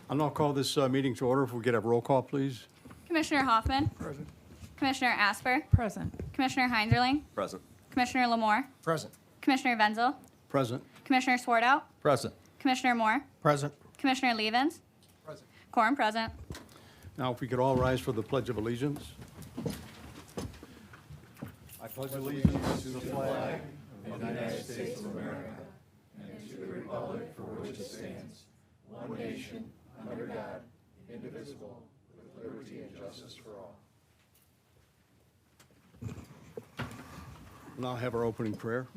I'll now call this meeting to order. If we get a roll call, please. Commissioner Hoffman. Present. Commissioner Asper. Present. Commissioner Heinzerling. Present. Commissioner Lamore. Present. Commissioner Wenzel. Present. Commissioner Swartout. Present. Commissioner Moore. Present. Commissioner Levens. Present. Quorum present. Now, if we could all rise for the Pledge of Allegiance. I pledge allegiance to the flag of the United States of America and to the republic for which it stands, one nation, under God, indivisible, with liberty and justice for all. We'll now have our opening prayer.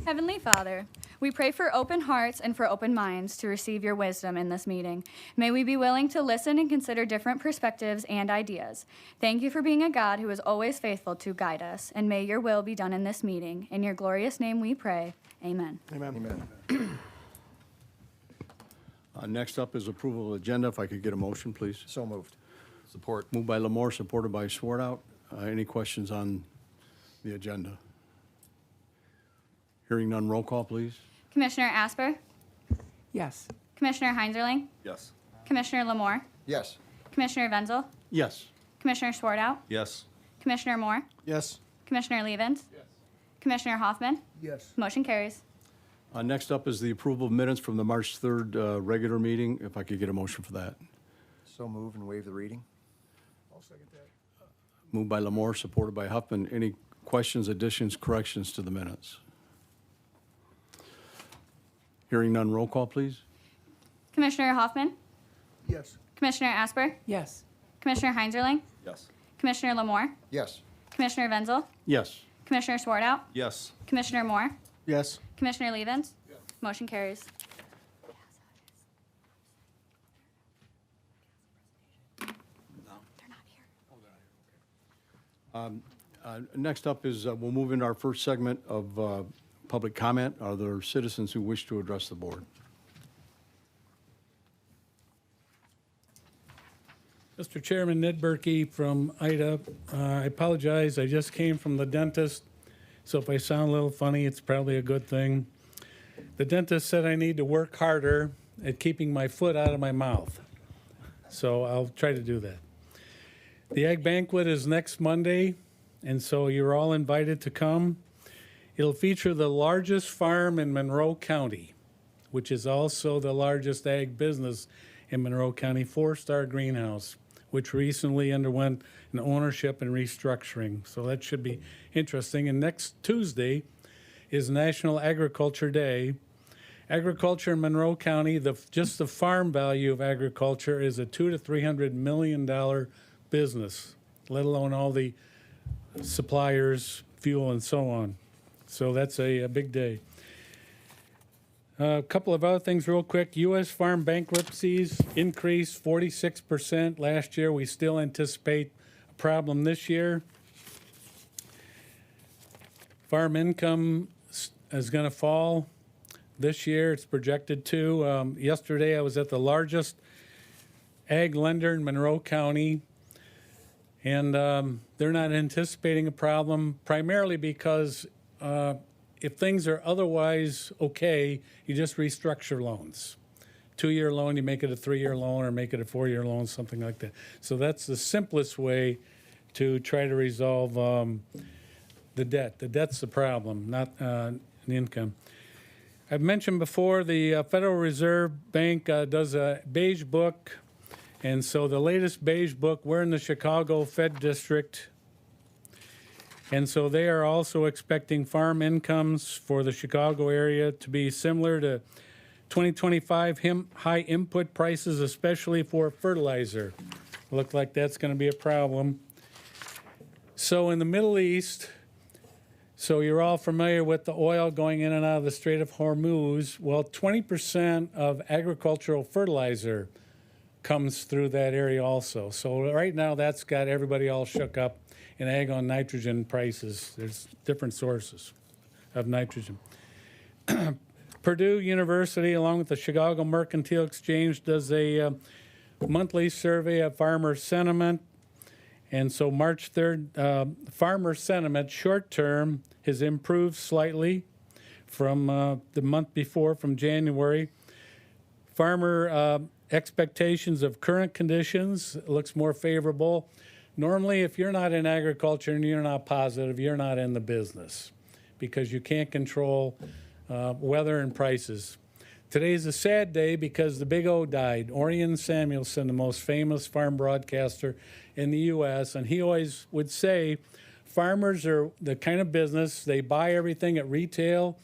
Heavenly Father, we pray for open hearts and for open minds to receive your wisdom in this meeting. May we be willing to listen and consider different perspectives and ideas. Thank you for being a God who is always faithful to guide us, and may your will be done in this meeting. In your glorious name we pray. Amen. Amen. Next up is approval of agenda. If I could get a motion, please. So moved. Support. Moved by Lamore, supported by Swartout. Any questions on the agenda? Hearing none, roll call, please. Commissioner Asper. Yes. Commissioner Heinzerling. Yes. Commissioner Lamore. Yes. Commissioner Wenzel. Yes. Commissioner Swartout. Yes. Commissioner Moore. Yes. Commissioner Levens. Yes. Commissioner Hoffman. Yes. Motion carries. Next up is the approval of minutes from the March 3rd regular meeting. If I could get a motion for that. So move and waive the reading. I'll second that. Moved by Lamore, supported by Huffman. Any questions, additions, corrections to the minutes? Hearing none, roll call, please. Commissioner Hoffman. Yes. Commissioner Asper. Yes. Commissioner Heinzerling. Yes. Commissioner Lamore. Yes. Commissioner Wenzel. Yes. Commissioner Swartout. Yes. Commissioner Moore. Yes. Commissioner Levens. Motion carries. Next up is, we'll move into our first segment of public comment. Are there citizens who wish to address the board? Mr. Chairman, Ned Berkey from Ida. I apologize, I just came from the dentist, so if I sound a little funny, it's probably a good thing. The dentist said I need to work harder at keeping my foot out of my mouth, so I'll try to do that. The Ag Banquet is next Monday, and so you're all invited to come. It'll feature the largest farm in Monroe County, which is also the largest ag business in Monroe County, 4-star greenhouse, which recently underwent an ownership and restructuring. So that should be interesting. And next Tuesday is National Agriculture Day. Agriculture in Monroe County, just the farm value of agriculture is a $200 to $300 million business, let alone all the suppliers, fuel, and so on. So that's a big day. A couple of other things real quick. U.S. farm bankruptcies increased 46% last year. We still anticipate a problem this year. Farm income is going to fall this year. It's projected to. Yesterday I was at the largest ag lender in Monroe County, and they're not anticipating a problem, primarily because if things are otherwise okay, you just restructure loans. 2-year loan, you make it a 3-year loan or make it a 4-year loan, something like that. So that's the simplest way to try to resolve the debt. The debt's the problem, not the income. I've mentioned before the Federal Reserve Bank does a beige book, and so the latest beige book, we're in the Chicago Fed District, and so they are also expecting farm incomes for the Chicago area to be similar to 2025 high input prices, especially for fertilizer. Look like that's going to be a problem. So in the Middle East, so you're all familiar with the oil going in and out of the Strait of Hormuz. Well, 20% of agricultural fertilizer comes through that area also. So right now that's got everybody all shook up in ag on nitrogen prices. There's different sources of nitrogen. Purdue University, along with the Chicago Mercantile Exchange, does a monthly survey of farmer sentiment. And so March 3rd, farmer sentiment short term has improved slightly from the month before, from January. Farmer expectations of current conditions. It looks more favorable. Normally, if you're not in agriculture and you're not positive, you're not in the business because you can't control weather and prices. Today's a sad day because the big O died. Orion Samuelson, the most famous farm broadcaster in the U.S., and he always would say, farmers are the kind of business, they buy everything at retail,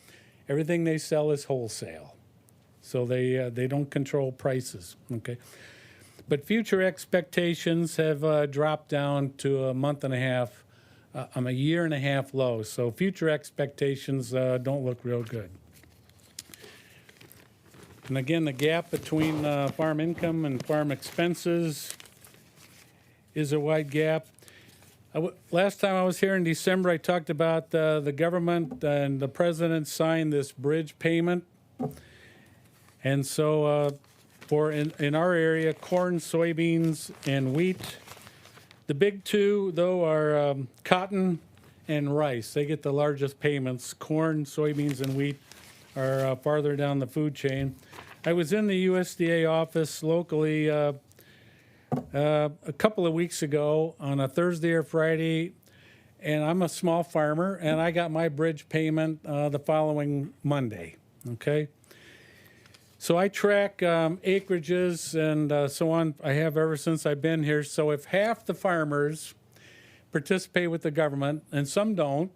everything they sell is wholesale. So they don't control prices, okay? But future expectations have dropped down to a month and a half, a year and a half low. So future expectations don't look real good. And again, the gap between farm income and farm expenses is a wide gap. Last time I was here in December, I talked about the government and the president signed this bridge payment. And so in our area, corn, soybeans, and wheat. The big two, though, are cotton and rice. They get the largest payments. Corn, soybeans, and wheat are farther down the food chain. I was in the USDA office locally a couple of weeks ago on a Thursday or Friday, and I'm a small farmer, and I got my bridge payment the following Monday, okay? So I track acreages and so on. I have ever since I've been here. So if half the farmers participate with the government, and some don't,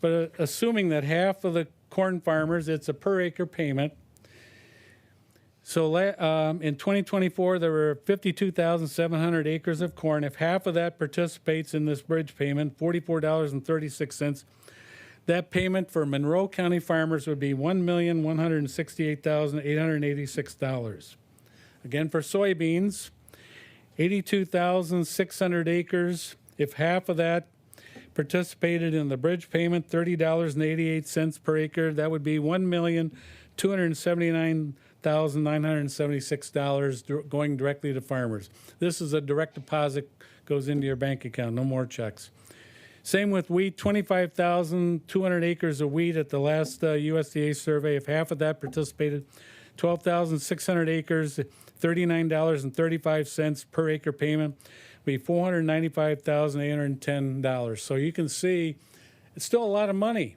but assuming that half of the corn farmers, it's a per acre payment. So in 2024, there were 52,700 acres of corn. If half of that participates in this bridge payment, $44.36, that payment for Monroe County farmers would be $1,168,886. Again, for soybeans, 82,600 acres. If half of that participated in the bridge payment, $30.88 per acre, that would be $1,279,976 going directly to farmers. This is a direct deposit, goes into your bank account, no more checks. Same with wheat, 25,200 acres of wheat at the last USDA survey. If half of that participated, 12,600 acres, $39.35 per acre payment, be $495,810. So you can see it's still a lot of money,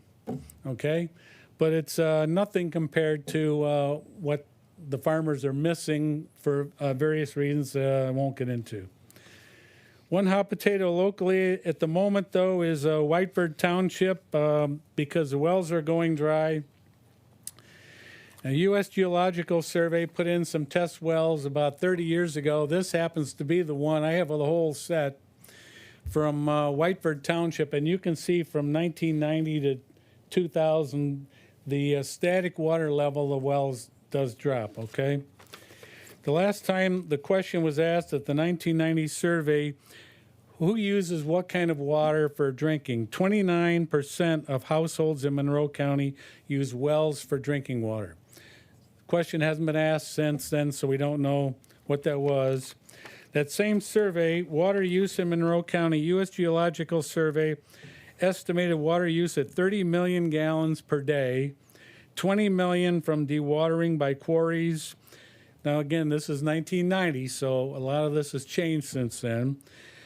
okay? But it's nothing compared to what the farmers are missing for various reasons I won't get into. One hot potato locally at the moment, though, is Whiteford Township because the wells are going dry. A U.S. Geological Survey put in some test wells about 30 years ago. This happens to be the one. I have the whole set from Whiteford Township, and you can see from 1990 to 2000, the static water level of wells does drop, okay? The last time the question was asked at the 1990 survey, who uses what kind of water for drinking? 29% of households in Monroe County use wells for drinking water. The question hasn't been asked since then, so we don't know what that was. That same survey, water use in Monroe County, U.S. Geological Survey, estimated water use at 30 million gallons per day, 20 million from dewatering by quarries. Now, again, this is 1990, so a lot of this has changed since then.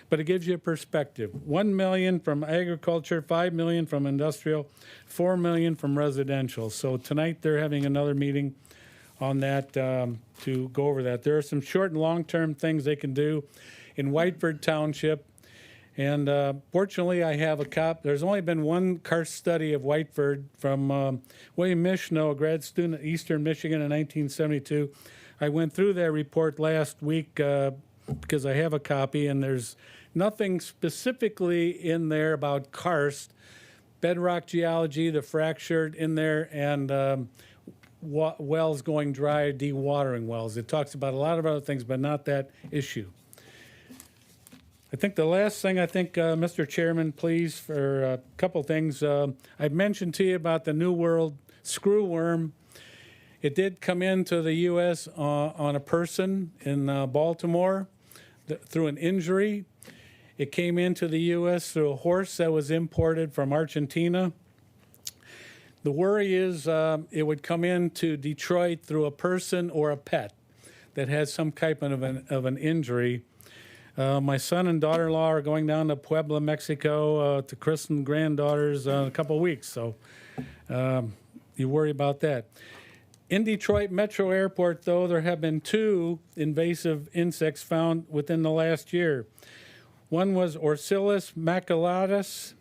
But it gives you a perspective. 1 million from agriculture, 5 million from industrial, 4 million from residential. So tonight they're having another meeting on that to go over that. There are some short and long-term things they can do in Whiteford Township. And fortunately, I have a copy. There's only been one karst study of Whiteford from William Michno, a grad student at Eastern Michigan in 1972. I went through that report last week because I have a copy, and there's nothing specifically in there about karst, bedrock geology, the fractured in there, and wells going dry, dewatering wells. It talks about a lot of other things, but not that issue. I think the last thing, Mr. Chairman, please, for a couple things. I've mentioned to you about the New World screwworm. It did come into the U.S. On a person in Baltimore through an injury. It came into the U.S. through a horse that was imported from Argentina. The worry is it would come into Detroit through a person or a pet. that has some type of an injury. My son and daughter-in-law are going down to Puebla, Mexico, to christen granddaughters in a couple weeks. So you worry about that. In Detroit Metro Airport, though, there have been 2 invasive insects found within the last year. One was Orcillus maculatus.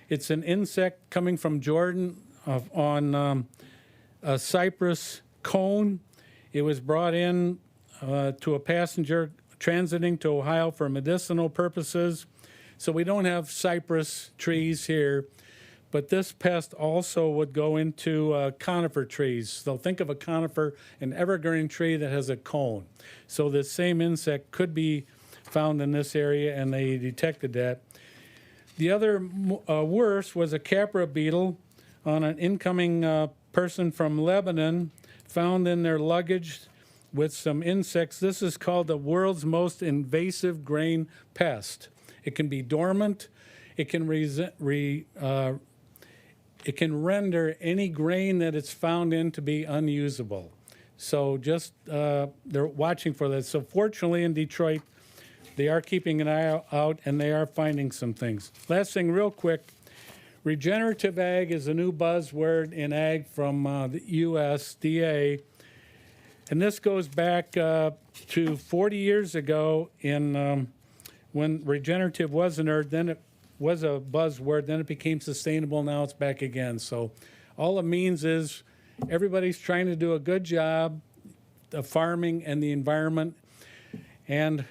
It's an insect coming from Jordan on a cypress cone. It was brought in to a passenger transiting to Ohio for medicinal purposes. So we don't have cypress trees here, but this pest also would go into conifer trees. So think of a conifer, an evergreen tree that has a cone. So the same insect could be found in this area, and they detected that. The other worse was a capra beetle on an incoming person from Lebanon, found in their luggage with some insects. This is called the world's most invasive grain pest. It can be dormant. It can it can render any grain that it's found in to be unusable. So just they're watching for that. So fortunately in Detroit, they are keeping an eye out and they are finding some things. Last thing real quick, regenerative ag is a new buzzword in ag from the USDA. And this goes back to 40 years ago in when regenerative wasn't heard, then it was a buzzword, then it became sustainable, now it's back again. So all it means is everybody's trying to do a good job of farming and the environment. And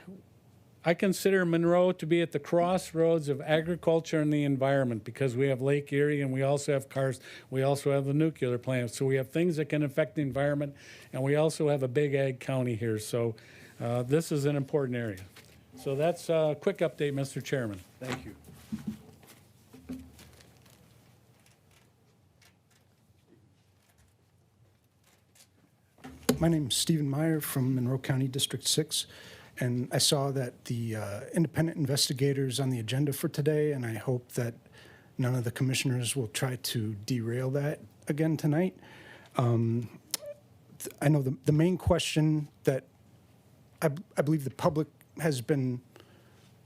I consider Monroe to be at the crossroads of agriculture and the environment because we have Lake Erie and we also have cars. We also have the nuclear plant. So we have things that can affect the environment, and we also have a big ag county here. So this is an important area. So that's a quick update, Mr. Chairman. Thank you. My name is Stephen Meyer from Monroe County District 6, and I saw that the independent investigators on the agenda for today, and I hope that none of the commissioners will try to derail that again tonight. I know the main question that I believe the public has been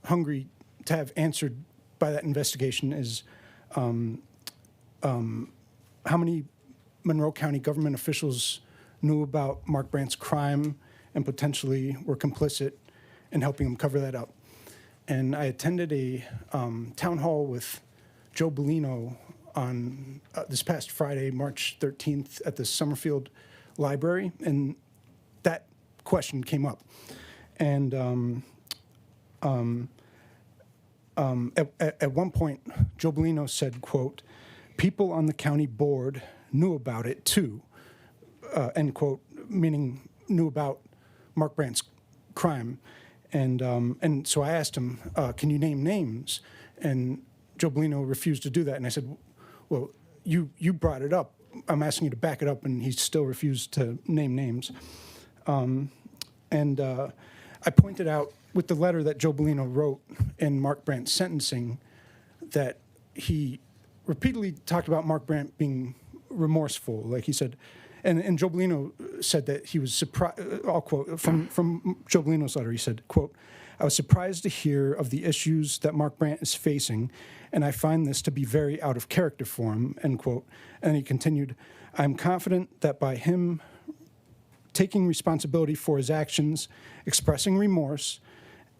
hungry to have answered by that investigation is how many Monroe County government officials knew about Mark Brandt's crime and potentially were complicit in helping him cover that up. And I attended a town hall with Joe Bellino on this past Friday, March 13th, at the Summerfield Library, and that question came up. And at one point, Joe Bellino said, quote, "People on the county board knew about it too," end quote, meaning knew about Mark Brandt's crime. And so I asked him, can you name names? And Joe Bellino refused to do that. And I said, well, you brought it up. I'm asking you to back it up. And he still refused to name names. I pointed out with the letter that Joe Bellino wrote in Mark Brandt's sentencing that he repeatedly talked about Mark Brandt being remorseful, like he said. And Joe Bellino said that he was surprised, I'll quote from Joe Bellino's letter, he said, quote, "I was surprised to hear of the issues that Mark Brandt is facing, and I find this to be very out of character for him," end quote. And he continued, "I'm confident that by him taking responsibility for his actions, expressing remorse,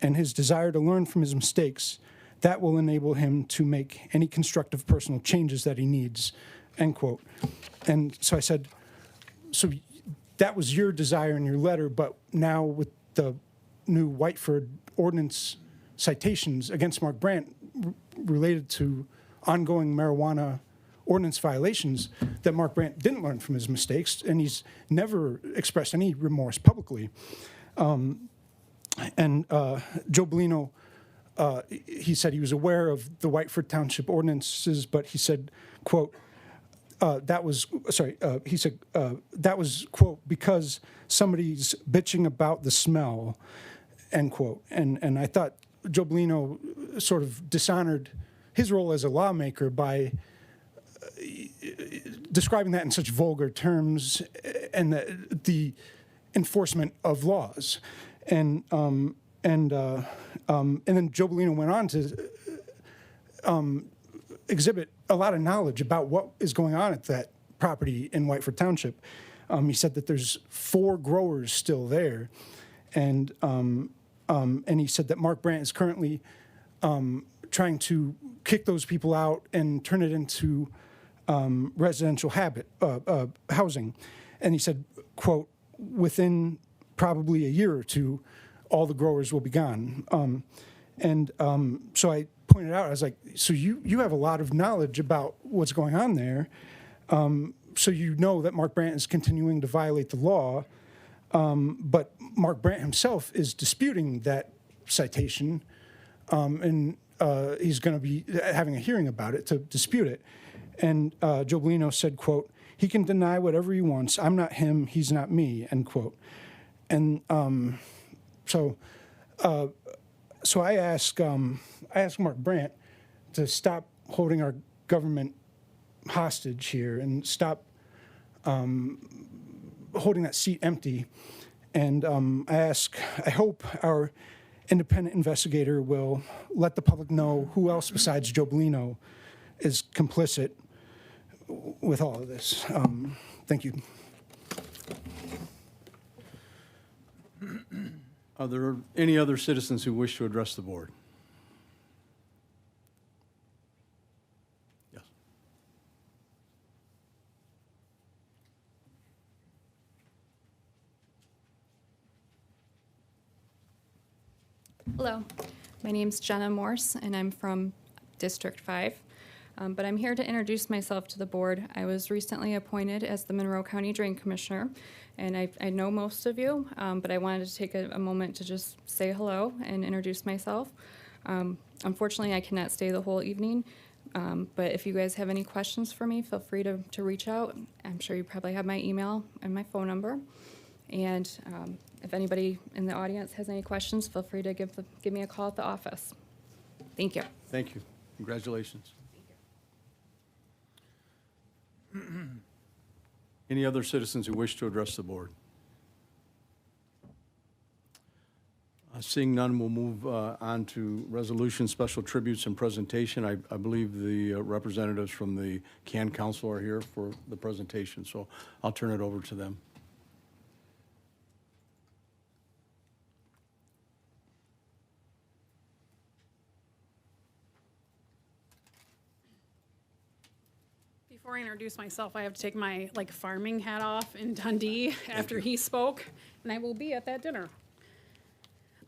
and his desire to learn from his mistakes, that will enable him to make any constructive personal changes that he needs," end quote. And so I said, so that was your desire in your letter, but now with the new Whiteford ordinance citations against Mark Brandt related to ongoing marijuana ordinance violations, that Mark Brandt didn't learn from his mistakes, and he's never expressed any remorse publicly. Joe Bellino, he said he was aware of the Whiteford Township ordinances, but he said, quote, that was, quote, because somebody's bitching about the smell, end quote. And I thought Joe Bellino sort of dishonored his role as a lawmaker by describing that in such vulgar terms, and that the enforcement of laws. And then Joe Bellino went on to exhibit a lot of knowledge about what is going on at that property in Whiteford Township. He said that there's 4 growers still there, and he said that Mark Brandt is currently trying to kick those people out and turn it into residential housing. And he said, quote, within probably a year or two, all the growers will be gone. So I pointed out, I was like, so you have a lot of knowledge about what's going on there. So you know that Mark Brandt is continuing to violate the law, but Mark Brandt himself is disputing that citation, and he's going to be having a hearing about it to dispute it. And Joe Bellino said, quote, he can deny whatever he wants. I'm not him, he's not me, end quote. And so I asked Mark Brandt to stop holding our government hostage here and stop holding that seat empty. And I hope our independent investigator will let the public know who else besides Joe Bellino is complicit with all of this. Thank you. Are there any other citizens who wish to address the board? Yes. Hello, my name's Jenna Morse, and I'm from District 5. But I'm here to introduce myself to the board. I was recently appointed as the Monroe County Drain Commissioner, and I know most of you, but I wanted to take a moment to just say hello and introduce myself. Unfortunately, I cannot stay the whole evening, but if you guys have any questions for me, feel free to reach out. I'm sure you probably have my email and my phone number. And if anybody in the audience has any questions, feel free to give me a call at the office. Thank you. Thank you. Congratulations. Any other citizens who wish to address the board? Seeing none, we'll move on to resolution, special tributes, and presentation. I believe the representatives from the CAN Council are here for the presentation, so I'll turn it over to them. Before I introduce myself, I have to take my farming hat off in Dundee after he spoke, and I will be at that dinner.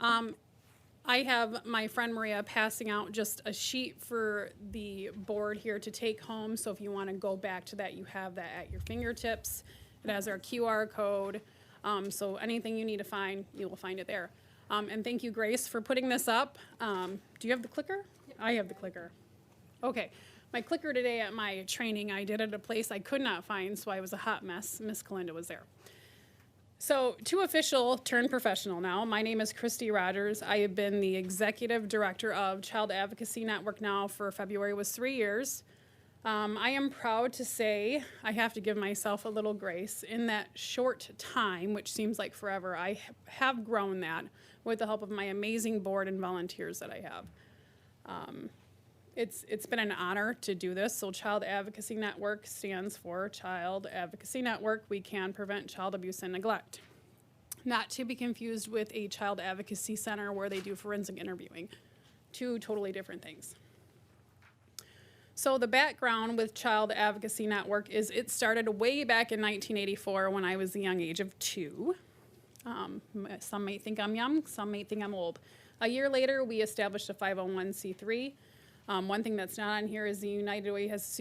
I have my friend Maria passing out just a sheet for the board here to take home, so if you want to go back to that, you have that at your fingertips. It has our QR code, so anything you need to find, you will find it there. And thank you, Grace, for putting this up. Do you have the clicker? Yep. I have the clicker. Okay. My clicker today at my training, I did at a place I could not find, so I was a hot mess. Miss Kalinda was there. So, to official turned professional now. My name is Christy Rogers. I have been the executive director of Child Advocacy Network now for February was 3 years. I am proud to say I have to give myself a little grace. In that short time, which seems like forever, I have grown that with the help of my amazing board and volunteers that I have. It's been an honor to do this. So Child Advocacy Network stands for Child Advocacy Network. We can prevent child abuse and neglect. Not to be confused with a child advocacy center where they do forensic interviewing. Two totally different things. So the background with Child Advocacy Network is it started way back in 1984 when I was the young age of 2. Some may think I'm young, some may think I'm old. A year later, we established a 501c3. One thing that's not on here is the United Way has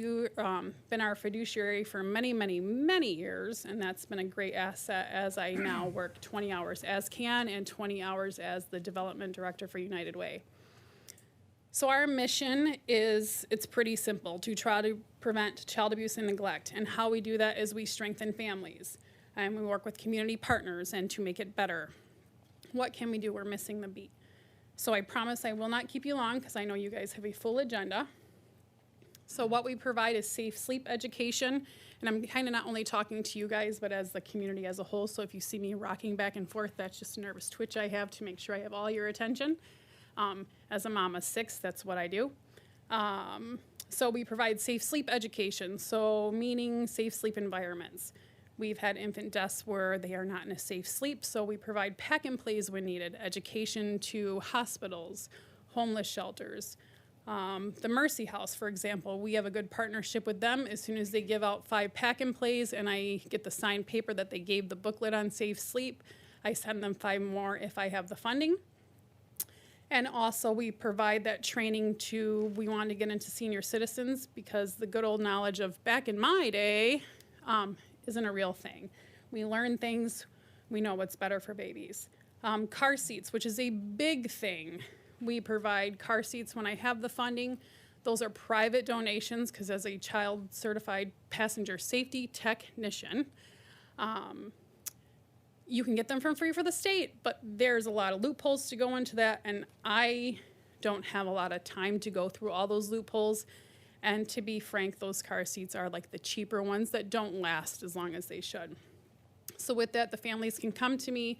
been our fiduciary for many, many, many years, and that's been a great asset as I now work 20 hours as CAN and 20 hours as the development director for United Way. So our mission is, it's pretty simple, to try to prevent child abuse and neglect, and how we do that is we strengthen families, and we work with community partners and to make it better. What can we do? We're missing the beat. So I promise I will not keep you long because I know you guys have a full agenda. So what we provide is safe sleep education And I'm kind of not only talking to you guys, but as the community as a whole. So if you see me rocking back and forth, that's just a nervous twitch I have to make sure I have all your attention. As a mom of 6, that's what I do. So we provide safe sleep education, so meaning safe sleep environments. We've had infant deaths where they are not in a safe sleep, so we provide pack and plays when needed, education to hospitals, homeless shelters. The Mercy House, for example, we have a good partnership with them. As soon as they give out 5 pack and plays and I get the signed paper that they gave the booklet on safe sleep, I send them 5 more if I have the funding. And also we provide that training we want to get into senior citizens because the good old knowledge of back in my day isn't a real thing. We learn things, we know what's better for babies. Car seats, which is a big thing. We provide car seats when I have the funding. Those are private donations because as a child certified passenger safety technician, you can get them for free for the state, but there's a lot of loopholes to go into that, and I don't have a lot of time to go through all those loopholes. And to be frank, those car seats are like the cheaper ones that don't last as long as they should. So with that, the families can come to me,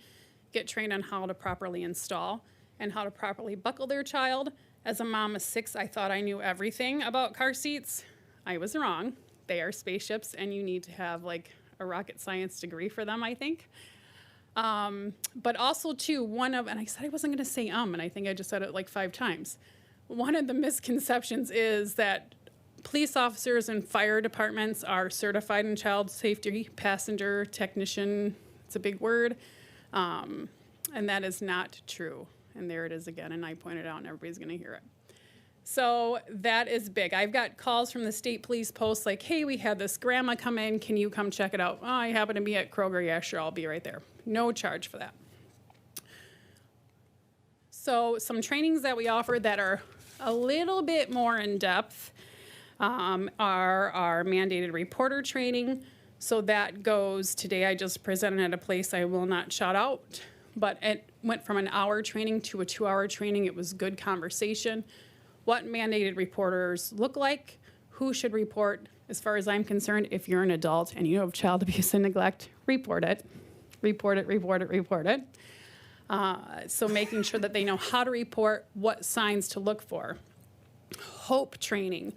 get trained on how to properly install and how to properly buckle their child. As a mom of 6, I thought I knew everything about car seats. I was wrong. They are spaceships, and you need to have like a rocket science degree for them, I think. But also too, and I said I wasn't gonna say and I think I just said it like 5 times. One of the misconceptions is that police officers and fire departments are certified in child safety, passenger, technician, it's a big word, and that is not true. And there it is again, and I pointed out and everybody's gonna hear it. So that is big. I've got calls from the state police posts like, hey, we had this grandma come in, can you come check it out? Oh, I happen to be at Kroger, yeah, sure, I'll be right there. No charge for that. So some trainings that we offer that are a little bit more in depth are our mandated reporter training. So that goes, today I just presented at a place I will not shout out, but it went from an hour training to a 2-hour training. It was good conversation. What mandated reporters look like, who should report. As far as I'm concerned, if you're an adult and you have child abuse and neglect, report it. Report it, report it, report it. So making sure that they know how to report, what signs to look for. Hope training,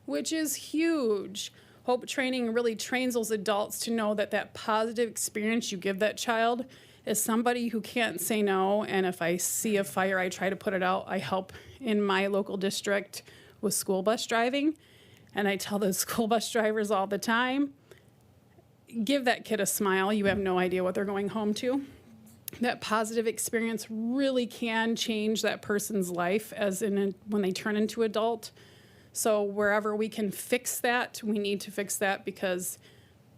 which is huge. Hope training really trains those adults to know that that positive experience you give that child is somebody who can't say no, and if I see a fire, I try to put it out. I help in my local district with school bus driving, and I tell the school bus drivers all the time, give that kid a smile. You have no idea what they're going home to. That positive experience really can change that person's life when they turn into adult. So wherever we can fix that, we need to fix that because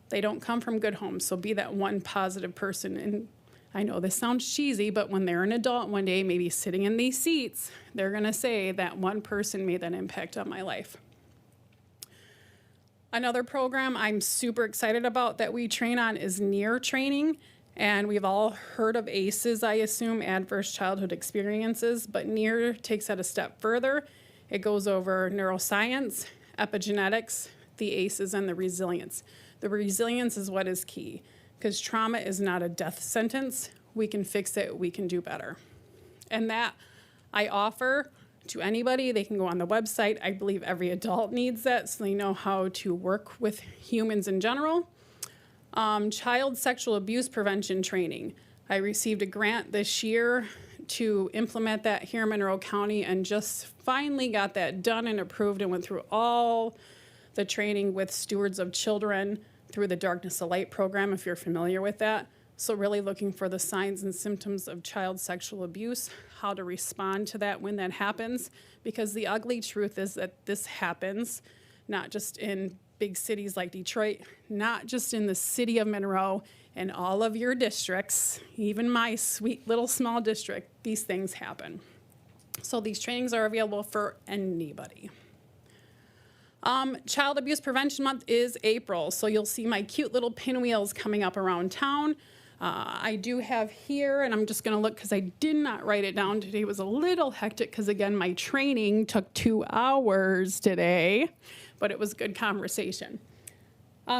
they don't come from good homes. So be that one positive person. And I know this sounds cheesy, but when they're an adult one day, maybe sitting in these seats, they're gonna say that one person made that impact on my life. Another program I'm super excited about that we train on is NEAR training. And we've all heard of ACEs, I assume, adverse childhood experiences, but NEAR takes that a step further. It goes over neuroscience, epigenetics, the ACEs, and the resilience. The resilience is what is key, because trauma is not a death sentence. We can fix it, we can do better. And that I offer to anybody. They can go on the website. I believe every adult needs that so they know how to work with humans in general. Child sexual abuse prevention training. I received a grant this year to implement that here in Monroe County and just finally got that done and approved and went through all the training with stewards of children through the Darkness of Light program, if you're familiar with that. So really looking for the signs and symptoms of child sexual abuse, how to respond to that when that happens, because the ugly truth is that this happens not just in big cities like Detroit, not just in the city of Monroe and all of your districts, even my sweet little small district, these things happen. So these trainings are available for anybody. Child Abuse Prevention Month is April, so you'll see my cute little pinwheels coming up around town. I do have here, and I'm just gonna look because I did not write it down today. It was a little hectic because again, my training took 2 hours today, but it was good conversation.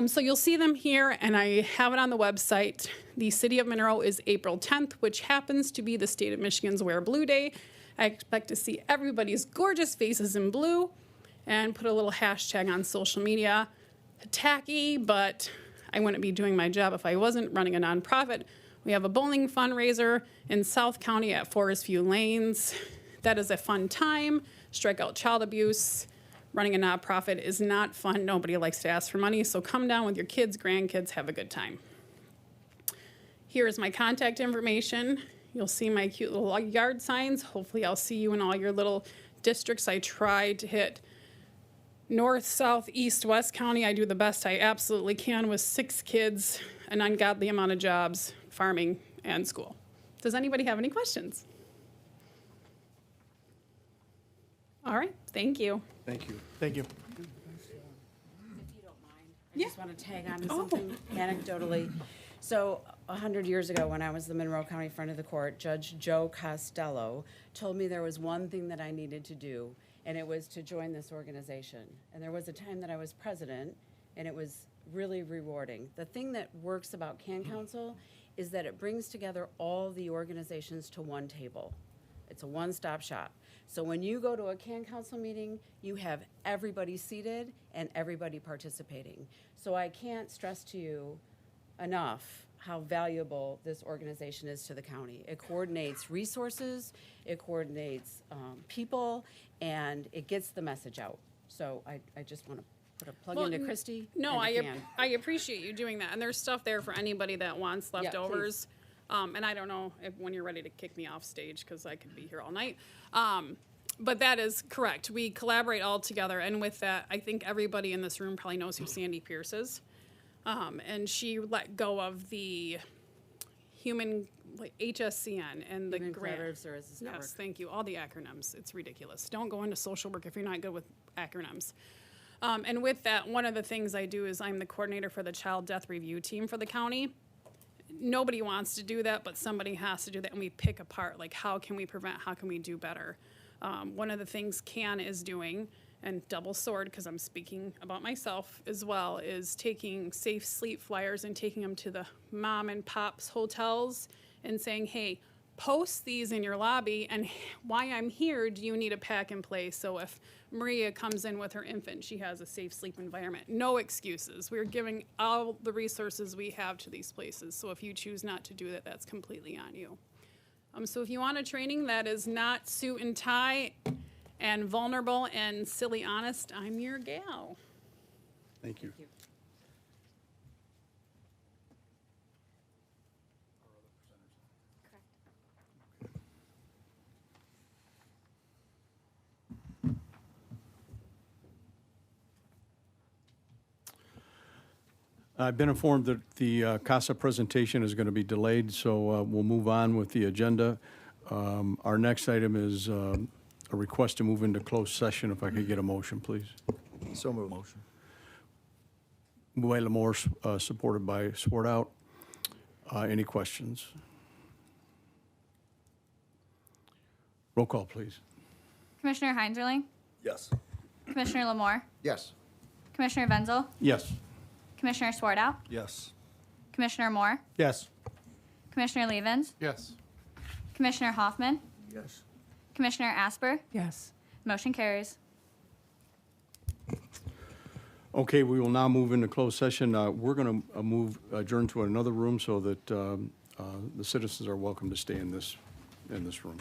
So you'll see them here, and I have it on the website. The City of Monroe is April 10th, which happens to be the state of Michigan's Wear Blue Day. I expect to see everybody's gorgeous faces in blue, and put a little hashtag on social media. Tacky, but I wouldn't be doing my job if I wasn't running a nonprofit. We have a bowling fundraiser in South County at Forest View Lanes. That is a fun time. Strike out child abuse. Running a nonprofit is not fun. Nobody likes to ask for money, so come down with your kids, grandkids, have a good time. Here is my contact information. You'll see my cute little yard signs. Hopefully I'll see you in all your little districts. I try to hit north, south, east, west county. I do the best I absolutely can with 6 kids, an ungodly amount of jobs, farming, and school. Does anybody have any questions? All right, thank you. Thank you. Thank you. If you don't mind, I Yeah. just want to tag on to something anecdotally. So 100 years ago, when I was the Monroe County Front of the Court, Judge Joe Costello told me there was one thing that I needed to do, and it was to join this organization. And there was a time that I was president, and it was really rewarding. The thing that works about Can Council is that it brings together all the organizations to one table. It's a one-stop shop. So when you go to a Can Council meeting, you have everybody seated and everybody participating. So I can't stress to you enough how valuable this organization is to the county. It coordinates resources, it coordinates people, and it gets the message out. So I just want to put a plug into Christy. No, and to I Can. I appreciate you doing that, and there's stuff there for anybody that wants leftovers. And I don't know if when you're ready to kick me off stage, because I could be here all night. But that is correct. We collaborate all together, and with that, I think everybody in this room probably knows who Sandy Pierce is. And she let go of the human, like HSCN and the Human grant. Collaborative Services Network. Yes, thank you. All the acronyms. It's ridiculous. Don't go into social work if you're not good with acronyms. And with that, one of the things I do is I'm the coordinator for the child death review team for the county. Nobody wants to do that, but somebody has to do that, and we pick apart, like, how can we prevent, how can we do better? One of the things CAN is doing, and double sword, because I'm speaking about myself as well, is taking safe sleep flyers and taking them to the mom and pops hotels and saying, hey, post these in your lobby, and why I'm here, do you need a pack and play? So if Maria comes in with her infant, she has a safe sleep environment. No excuses. We're giving all the resources we have to these places. So if you choose not to do that, that's completely on you. So if you want a training that is not suit and tie and vulnerable and silly honest, I'm your gal. Thank you. I've been informed that the CASA presentation is going to be delayed, so we'll move on with the agenda. Our next item is a request to move into closed session. If I could get a motion, please. So moved. Motion. Moved by Lemore, supported by Swartout. Any questions? Roll call, please. Commissioner Heinzerling, Yes. Commissioner Lamore, Yes. Commissioner Wenzel, Yes. Commissioner Swartout, Yes. Commissioner Moore, Yes. Commissioner Levens, Yes. Commissioner Hoffman, Yes. Commissioner Asper. Yes. Motion carries. Okay, we will now move into closed session. We're going to adjourn to another room so that the citizens are welcome to stay in this room.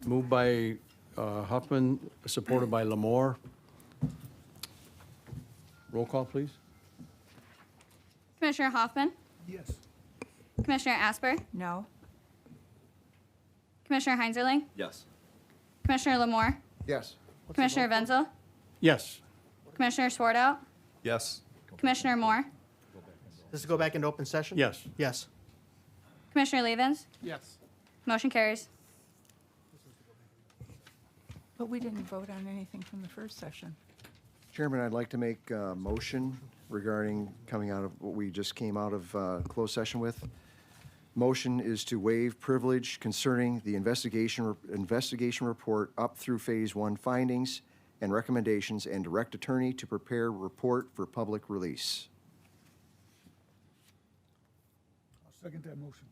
Moved by Huffman, supported by Lamore. Roll call, please. Commissioner Hoffman? Yes. Commissioner Asper? No. Commissioner Heinzerling? Yes. Commissioner Lamore? Yes. Commissioner Wenzel? Yes. Commissioner Swartout? Yes. Commissioner Moore? This to go back into open session? Yes. Yes. Commissioner Levens? Yes. Motion carries. But we didn't vote on anything from the first session. Chairman, I'd like to make a motion regarding coming out of what we just came out of closed session with. Motion is to waive privilege concerning the investigation report up through Phase 1 findings and recommendations, and direct attorney to prepare report for public release. I'll second that motion.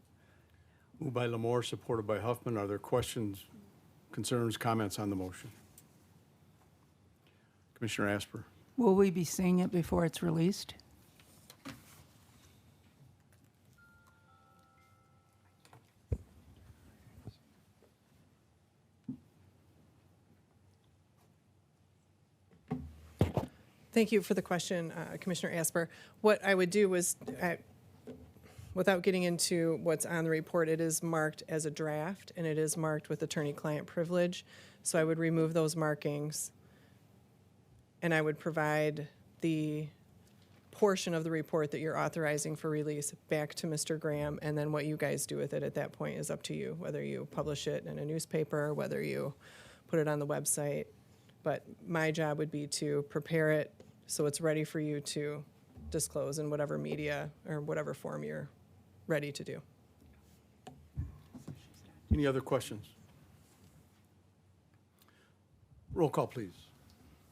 Moved by Lamore, supported by Huffman. Are there questions, concerns, comments on the motion? Commissioner Asper. Will we be seeing it before it's released? Thank you for the question, Commissioner Asper. What I would do was, without getting into what's on the report, it is marked as a draft, and it is marked with attorney-client privilege. So I would remove those markings, and I would provide the portion of the report that you're authorizing for release back to Mr. Graham, and then what you guys do with it at that point is up to you, whether you publish it in a newspaper, whether you put it on the website. But my job would be to prepare it so it's ready for you to disclose in whatever media or whatever form you're ready to do. Any other questions? Roll call, please.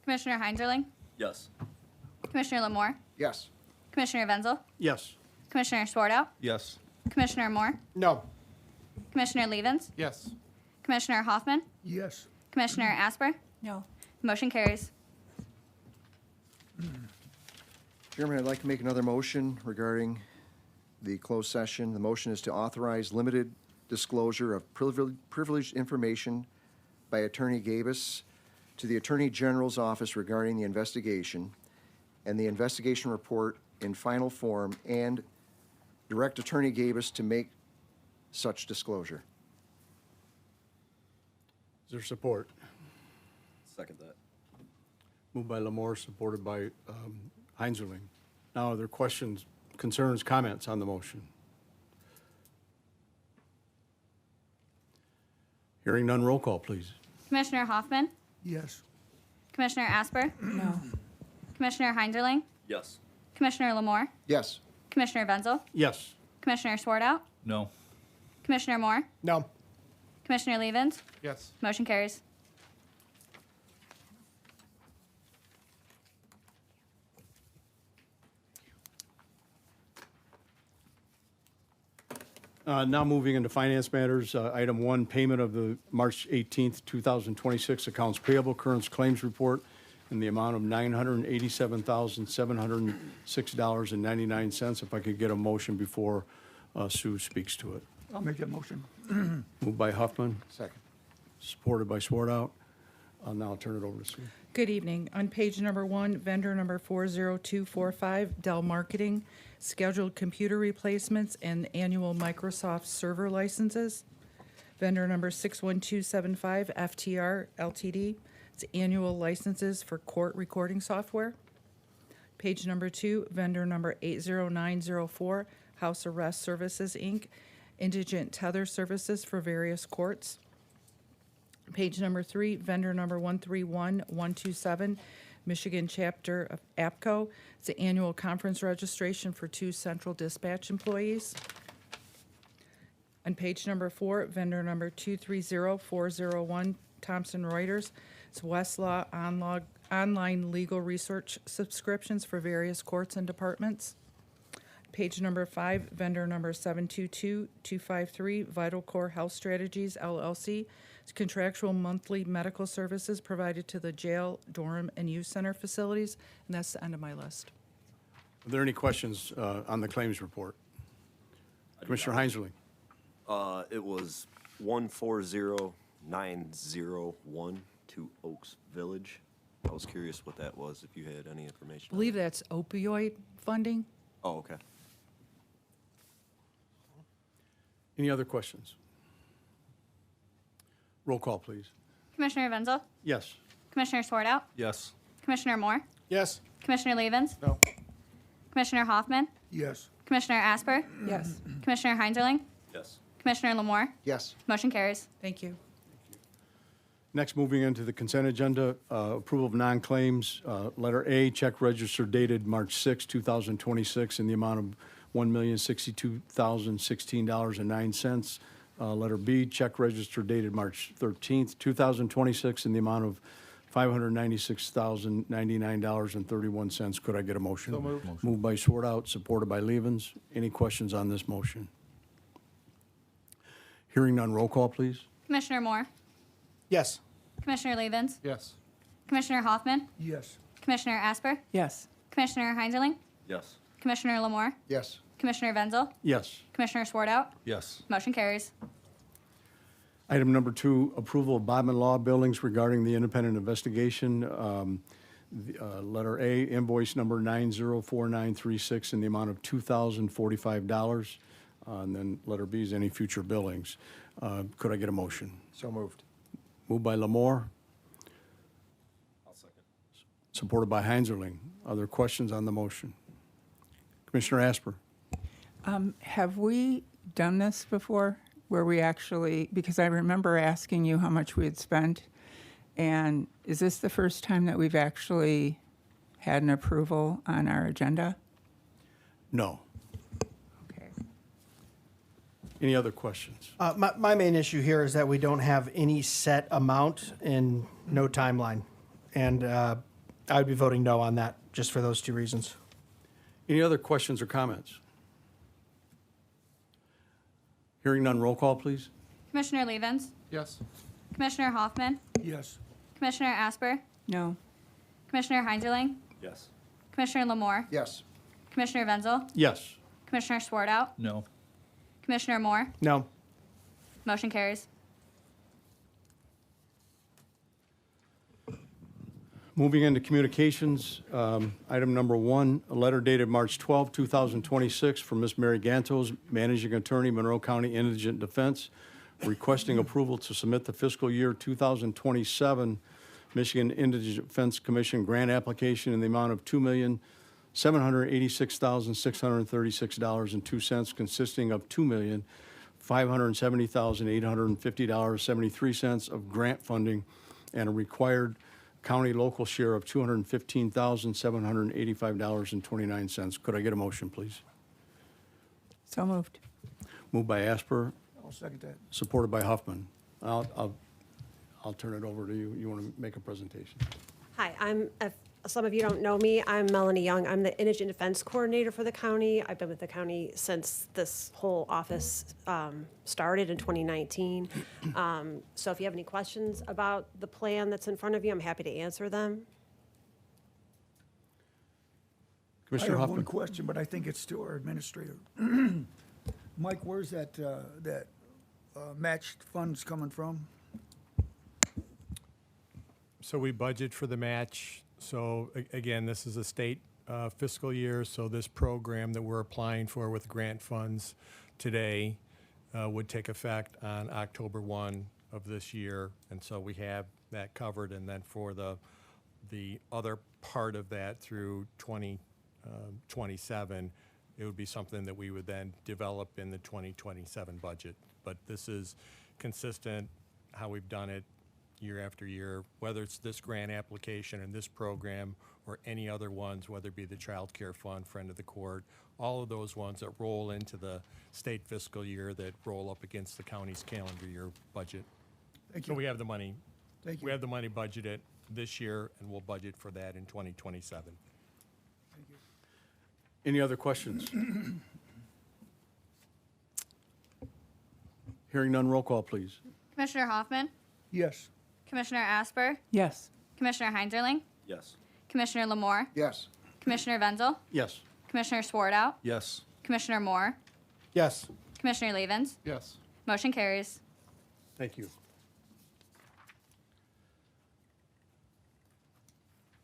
Commissioner Heinzerling? Yes. Commissioner Lamore? Yes. Commissioner Wenzel? Yes. Commissioner Swartout? Yes. Commissioner Moore? No. Commissioner Levens? Yes. Commissioner Hoffman? Yes. Commissioner Asper? No. Motion carries. Chairman, I'd like to make another motion regarding the closed session. The motion is to authorize limited disclosure of privileged information by Attorney Gabus to the Attorney General's office regarding the investigation and the investigation report in final form, and direct Attorney Gabus to make such disclosure. Is there support? Second that. Moved by Lamore, supported by Heinzerling. Now, are there questions, concerns, comments on the motion? Hearing none, roll call, please. Commissioner Hoffman? Yes. Commissioner Asper? No. Commissioner Heinzerling? Yes. Commissioner Lamore? Yes. Commissioner Wenzel? Yes. Commissioner Swartout? No. Commissioner Moore? No. Commissioner Levens? Yes. Motion carries. Now moving into finance matters, item 1, payment of the March 18th, 2026 accounts payable current claims report in the amount of $987,706.99. If I could get a motion before Sue speaks to it. I'll make that motion. Moved by Huffman, Second. supported by Swartout. I'll now turn it over to Sue. Good evening. On page number 1, vendor number 40245, Dell Marketing, scheduled computer replacements and annual Microsoft server licenses. Vendor number 61275, FTR Ltd, it's annual licenses for court recording software. Page number 2, vendor number 80904, House Arrest Services, Inc., indigent tether services for various courts. Page number 3, vendor number 131127, Michigan chapter of APCO. It's the annual conference registration for 2 central dispatch employees. On page number 4, vendor number 230401, Thomson Reuters. It's Westlaw online legal research subscriptions for various courts and departments. Page number 5, vendor number 722253, Vital Core Health Strategies, LLC. It's contractual monthly medical services provided to the jail, dorm, and youth center facilities. And that's the end of my list. Are there any questions on the claims report? Commissioner Heinzerling. It was 140 901 to Oaks Village. I was curious what that was, if you had any information. I believe that's opioid funding. Oh, okay. Any other questions? Roll call, please. Commissioner Wenzel, Yes. Commissioner Swartout, Yes. Commissioner Moore, Yes. Commissioner Levens, No. Commissioner Hoffman, Yes. Commissioner Asper, Yes. Commissioner Heinzerling, Yes. Commissioner Lamore. Yes. Motion carries. Thank you. Next, moving into the consent agenda, approval of non-claims. Letter A, check register dated March 6, 2026, in the amount of $1,062,016.09. Letter B, check register dated March 13th, 2026, in the amount of $596,099.31. Could I get a motion? So moved. Moved by Swartout, supported by Levens. Any questions on this motion? Hearing none, roll call, please. Commissioner Moore, Yes. Commissioner Levens, Yes. Commissioner Hoffman, Yes. Commissioner Asper, Yes. Commissioner Heinzerling, Yes. Commissioner Lamore, Yes. Commissioner Wenzel, Yes. Commissioner Swartout. Yes. Motion carries. Item number 2, approval of Bodman Law Buildings regarding the independent investigation. Letter A, invoice number 904936 in the amount of $2,045. And then letter B is any future billings. Could I get a motion? So moved. Moved by Lamore, I'll second. supported by Heinzerling. Are there questions on the motion? Commissioner Asper? Have we done this before, where we actually, because I remember asking you how much we had spent, and is this the first time that we've actually had an approval on our agenda? No. Okay. Any other questions? My main issue here is that we don't have any set amount and no timeline. And I would be voting no on that, just for those two reasons. Any other questions or comments? Hearing none, roll call, please. Commissioner Levens, Yes. Commissioner Hoffman, Yes. Commissioner Asper, No. Commissioner Heinzerling, Yes. Commissioner Lamore, Yes. Commissioner Wenzel, Yes. Commissioner Swartout, No. Commissioner Moore. No. Motion carries. Moving into communications, item number 1, a letter dated March 12, 2026, from Ms. Mary Gantos, Managing Attorney, Monroe County Indigent Defense, requesting approval to submit the fiscal year 2027 Michigan Indigent Defense Commission grant application in the amount of $2,786,636.02, consisting of $2,570,850.73 of grant funding and a required county local share of $215,785.29. Could I get a motion, please? So moved. Moved by Asper, I'll second that. supported by Huffman. I'll turn it over to you. You want to make a presentation? Hi, if some of you don't know me, I'm Melanie Young. I'm the Indigent Defense Coordinator for the county. I've been with the county since this whole office started in 2019. So if you have any questions about the plan that's in front of you, I'm happy to answer them. Commissioner I have Huffman? one question, but I think it's to our administrator. Mike, where's that matched funds coming from? So we budget for the match. So again, this is a state fiscal year, so this program that we're applying for with grant funds today would take effect on October 1 of this year. And so we have that covered. And then for the other part of that through 2027, it would be something that we would then develop in the 2027 budget. But this is consistent how we've done it year after year, whether it's this grant application and this program or any other ones, whether it be the Child Care Fund, Friend of the Court, all of those ones that roll into the state fiscal year that roll up against the county's calendar year budget. Thank So you. we have the money. Thank you. We have the money budgeted this year, and we'll budget for that in 2027. Any other questions? Hearing none, roll call, please. Commissioner Hoffman, Yes. Commissioner Asper, Yes. Commissioner Heinzerling, Yes. Commissioner Lamore, Yes. Commissioner Wenzel, Yes. Commissioner Swartout, Yes. Commissioner Moore, Yes. Commissioner Levens. Yes. Motion carries. Thank you.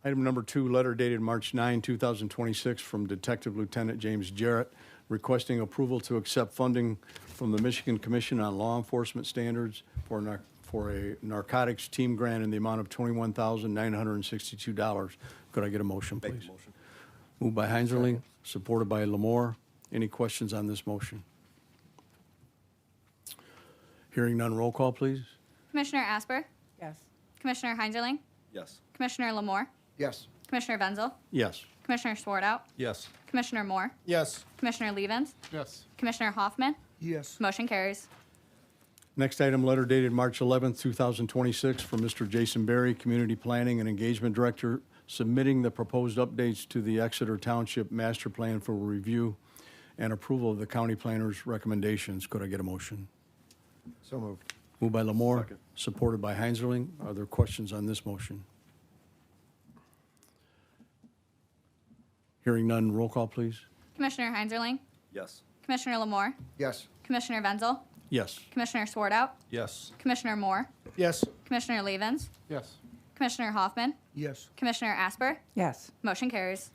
Item number 2, letter dated March 9, 2026, from Detective Lieutenant James Jarrett, requesting approval to accept funding from the Michigan Commission on Law Enforcement Standards for a narcotics team grant in the amount of $21,962. Could I get a motion, please? Make the motion. Moved by Heinzerling, supported by Lamore. Any questions on this motion? Hearing none, roll call, please. Commissioner Asper, Yes. Commissioner Heinzerling, Yes. Commissioner Lamore, Yes. Commissioner Wenzel, Yes. Commissioner Swartout, Yes. Commissioner Moore, Yes. Commissioner Levens, Yes. Commissioner Hoffman. Yes. Motion carries. Next item, letter dated March 11th, 2026, from Mr. Jason Berry, Community Planning and Engagement Director, submitting the proposed updates to the Exeter Township Master Plan for review and approval of the county planner's recommendations. Could I get a motion? So moved. Moved by Lamore, Second. supported by Heinzerling. Are there questions on this motion? Hearing none, roll call, please. Commissioner Heinzerling, Yes. Commissioner Lamore, Yes. Commissioner Wenzel, Yes. Commissioner Swartout, Yes. Commissioner Moore, Yes. Commissioner Levens, Yes. Commissioner Hoffman, Yes. Commissioner Asper. Yes. Motion carries.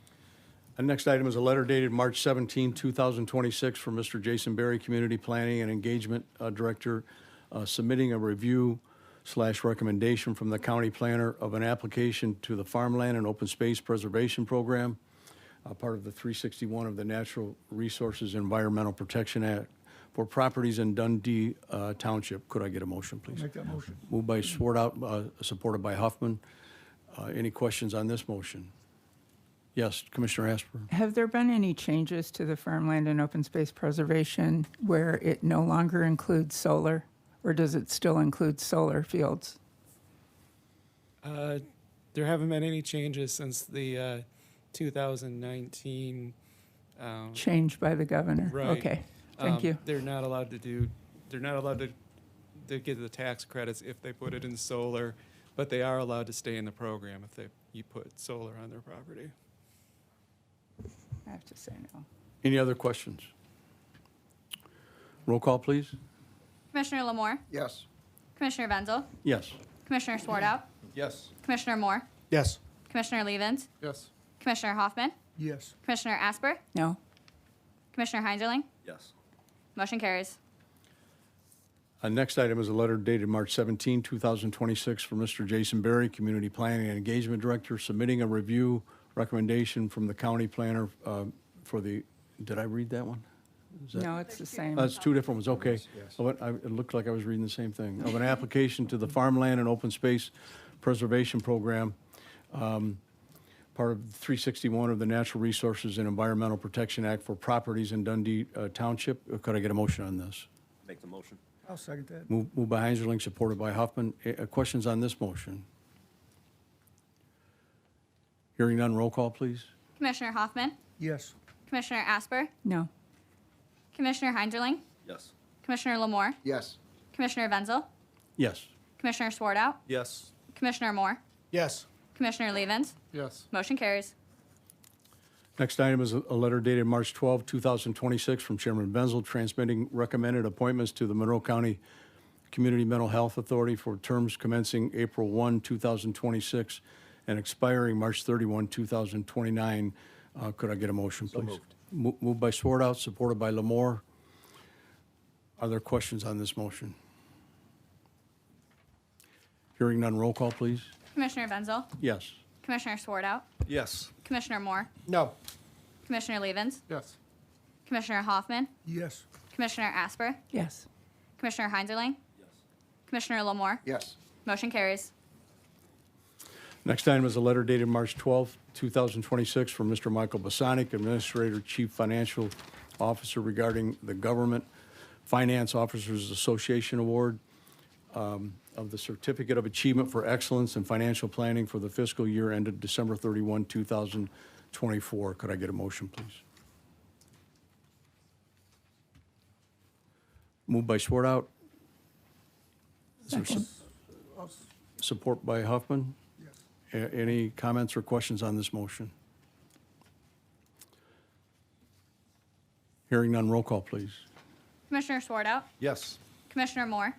And next item is a letter dated March 17, 2026, from Mr. Jason Berry, Community Planning and Engagement Director, submitting a review/recommendation from the county planner of an application to the Farmland and Open Space Preservation Program, part of the 361 of the Natural Resources and Environmental Protection Act, for properties in Dundee Township. Could I get a motion, please? Make that motion. Moved by Swartout, supported by Huffman. Any questions on this motion? Yes, Commissioner Asper. Have there been any changes to the farmland and open space preservation where it no longer includes solar, or does it still include solar fields? There haven't been any changes since the 2019. Changed by the governor? Right. Okay, thank you. They're not allowed to get the tax credits if they put it in solar, but they are allowed to stay in the program if you put solar on their property. I have to say no. Any other questions? Roll call, please. Commissioner Lamore, Yes. Commissioner Wenzel, Yes. Commissioner Swartout, Yes. Commissioner Moore, Yes. Commissioner Levens, Yes. Commissioner Hoffman, Yes. Commissioner Asper, No. Commissioner Heinzerling. Yes. Motion carries. Next item is a letter dated March 17, 2026, from Mr. Jason Berry, Community Planning and Engagement Director, submitting a review recommendation from the county planner for the, did I read that one? Is that- No, it's the same. That's two different ones, okay. Yes. Oh, it looked like I was reading the same thing. Of an application to the Farmland and Open Space Preservation Program, part of 361 of the Natural Resources and Environmental Protection Act for properties in Dundee Township. Could I get a motion on this? Make the motion. I'll second that. Moved by Heinzerling, supported by Huffman. Questions on this motion? Hearing none, roll call, please. Commissioner Hoffman, Yes. Commissioner Asper, No. Commissioner Heinzerling, Yes. Commissioner Lamore, Yes. Commissioner Wenzel, Yes. Commissioner Swartout, Yes. Commissioner Moore, Yes. Commissioner Levens. Yes. Motion carries. Next item is a letter dated March 12, 2026, from Chairman Benzel, transmitting recommended appointments to the Monroe County Community Mental Health Authority for terms commencing April 1, 2026, and expiring March 31, 2029. Could I get a motion, So please? Moved by Swartout, supported by Lamore. Are there questions on this motion? Hearing none, roll call, please. Commissioner Wenzel, Yes. Commissioner Swartout, Yes. Commissioner Moore, No. Commissioner Levens, Yes. Commissioner Hoffman, Yes. Commissioner Asper, Yes. Commissioner Heinzerling, Yes. Commissioner Lamore. Yes. Motion carries. Next item is a letter dated March 12, 2026, from Mr. Michael Bosanic, Administrator, Chief Financial Officer, regarding the Government Finance Officers Association Award of the Certificate of Achievement for Excellence in Financial Planning for the fiscal year ended December 31, 2024. Could I get a motion, please? Moved by Swartout. Is there support by Huffman? Any comments or questions on this motion? Hearing none, roll call, please. Commissioner Swartout, Yes. Commissioner Moore,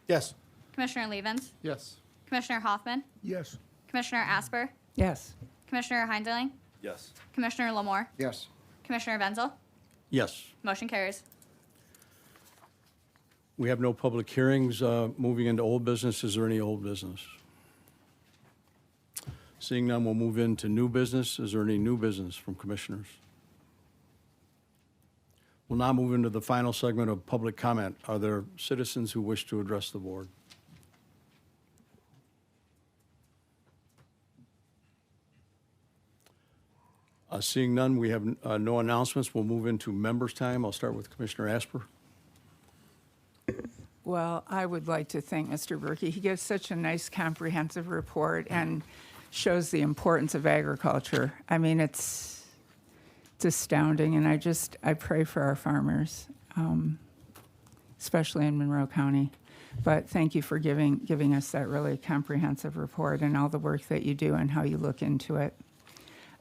Yes. Commissioner Levens, Yes. Commissioner Hoffman, Yes. Commissioner Asper, Yes. Commissioner Heinzerling, Yes. Commissioner Lamore, Yes. Commissioner Wenzel. Yes. Motion carries. We have no public hearings. Moving into old business, is there any old business? Seeing none, we'll move into new business. Is there any new business from commissioners? We'll now move into the final segment of public comment. Are there citizens who wish to address the board? Seeing none, we have no announcements. We'll move into members' time. I'll start with Commissioner Asper. Well, I would like to thank Mr. Berkey. He gives such a nice comprehensive report and shows the importance of agriculture. I mean, it's astounding, and I pray for our farmers, especially in Monroe County. But thank you for giving us that really comprehensive report and all the work that you do and how you look into it.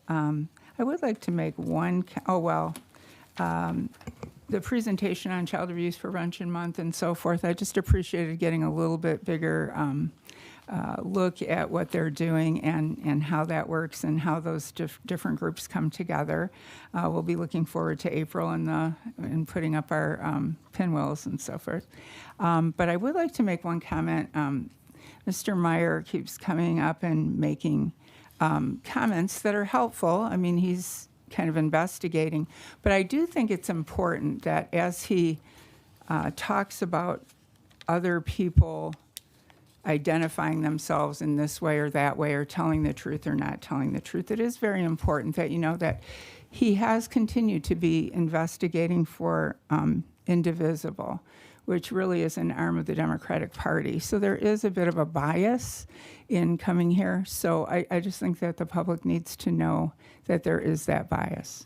I would like to make one, the presentation on Child Abuse Prevention Month and so forth, I just appreciated getting a little bit bigger look at what they're doing and how that works and how those different groups come together. We'll be looking forward to April and putting up our pinwheels and so forth. But I would like to make one comment. Mr. Meyer keeps coming up and making comments that are helpful. I mean, he's kind of investigating. But I do think it's important that as he talks about other people identifying themselves in this way or that way or telling the truth or not telling the truth, it is very important that you know that he has continued to be investigating for Indivisible, which really is an arm of the Democratic Party. So there is a bit of a bias in coming here. So I just think that the public needs to know that there is that bias.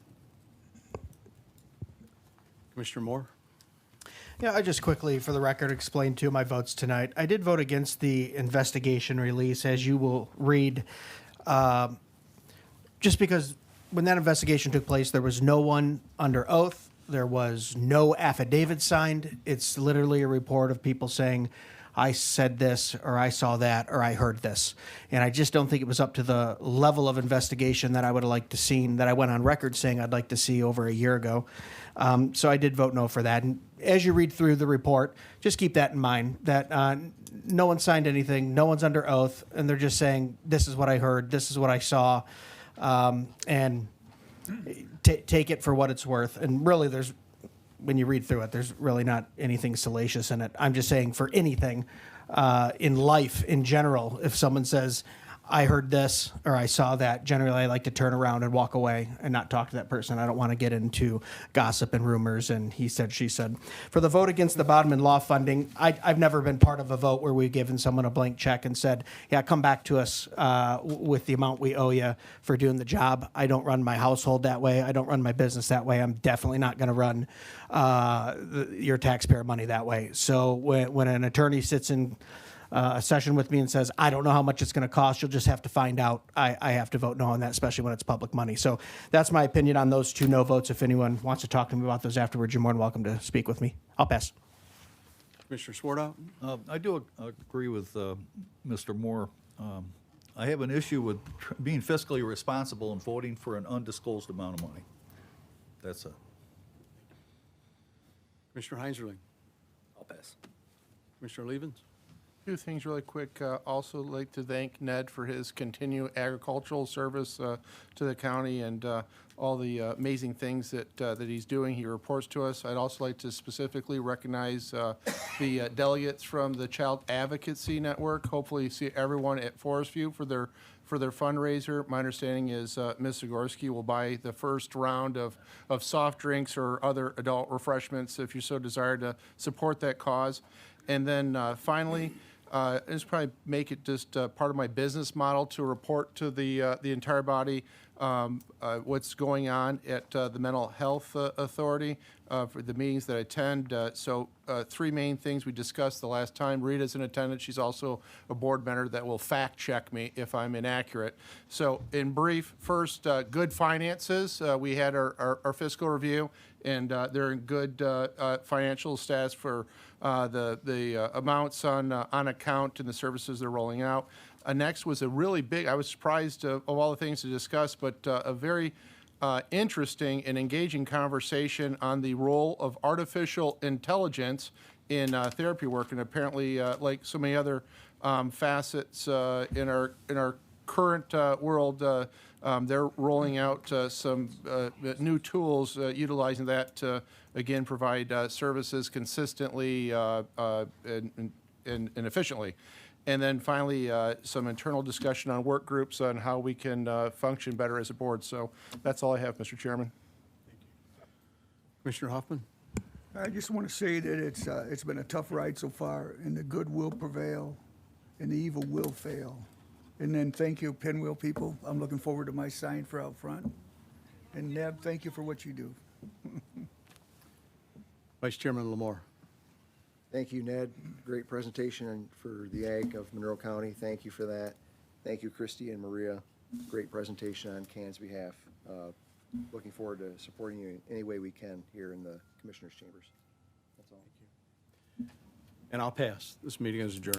Commissioner Moore? Yeah, I just quickly, for the record, explain two of my votes tonight. I did vote against the investigation release, as you will read, just because when that investigation took place, there was no one under oath. There was no affidavit signed. It's literally a report of people saying, I said this, or I saw that, or I heard this. And I just don't think it was up to the level of investigation that I would have liked to seen, that I went on record saying I'd like to see over a year ago. So I did vote no for that. And as you read through the report, just keep that in mind, that no one signed anything, no one's under oath, and they're just saying, this is what I heard, this is what I saw, and take it for what it's worth. And really, when you read through it, there's really not anything salacious in it. I'm just saying for anything in life in general, if someone says, I heard this or I saw that, generally I like to turn around and walk away and not talk to that person. I don't want to get into gossip and rumors and he said, she said. For the vote against the bottom in law funding, I've never been part of a vote where we've given someone a blank check and said, yeah, come back to us with the amount we owe you for doing the job. I don't run my household that way. I don't run my business that way. I'm definitely not going to run your taxpayer money that way. So when an attorney sits in a session with me and says, I don't know how much it's going to cost, you'll just have to find out. I have to vote no on that, especially when it's public money. So that's my opinion on those two no votes. If anyone wants to talk to me about those afterwards, you're more than welcome to speak with me. I'll pass. Commissioner Swartout? I do agree with Mr. Moore. I have an issue with being fiscally responsible and voting for an undisclosed amount of money. That's it. Commissioner Heinzerling? I'll pass. Commissioner Levens? Two things really quick. Also like to thank Ned for his continued agricultural service to the county and all the amazing things that he's doing. He reports to us. I'd also like to specifically recognize the delegates from the Child Advocacy Network. Hopefully you see everyone at Forest View for their fundraiser. My understanding is Ms. Zagorski will buy the first round of soft drinks or other adult refreshments if you so desire to support that cause. And then finally, just probably make it just part of my business model to report to the entire body what's going on at the Mental Health Authority for the meetings that I attend. So three main things we discussed the last time. Rita's in attendance. She's also a board member that will fact check me if I'm inaccurate. So in brief, first, good finances. We had our fiscal review, and they're in good financial status for the amounts on account and the services they're rolling out. Next was a really big, I was surprised of all the things to discuss, but a very interesting and engaging conversation on the role of artificial intelligence in therapy work. And apparently, like so many other facets in our current world, they're rolling out some new tools utilizing that to, again, provide services consistently and efficiently. And then finally, some internal discussion on work groups on how we can function better as a board. So that's all I have, Mr. Chairman. Commissioner Hoffman? I just want to say that it's been a tough ride so far, and the good will prevail, and the evil will fail. And then thank you, Pinwheel people. I'm looking forward to my sign for out front. And Neb, thank you for what you do. Vice Chairman Lamore? Thank you, Ned. Great presentation for the ag of Monroe County. Thank you for that. Thank you, Christy and Maria. Great presentation on CAN's behalf. Looking forward to supporting you in any way we can here in the Commissioners' Chambers. That's all. And I'll pass. This meeting is adjourned.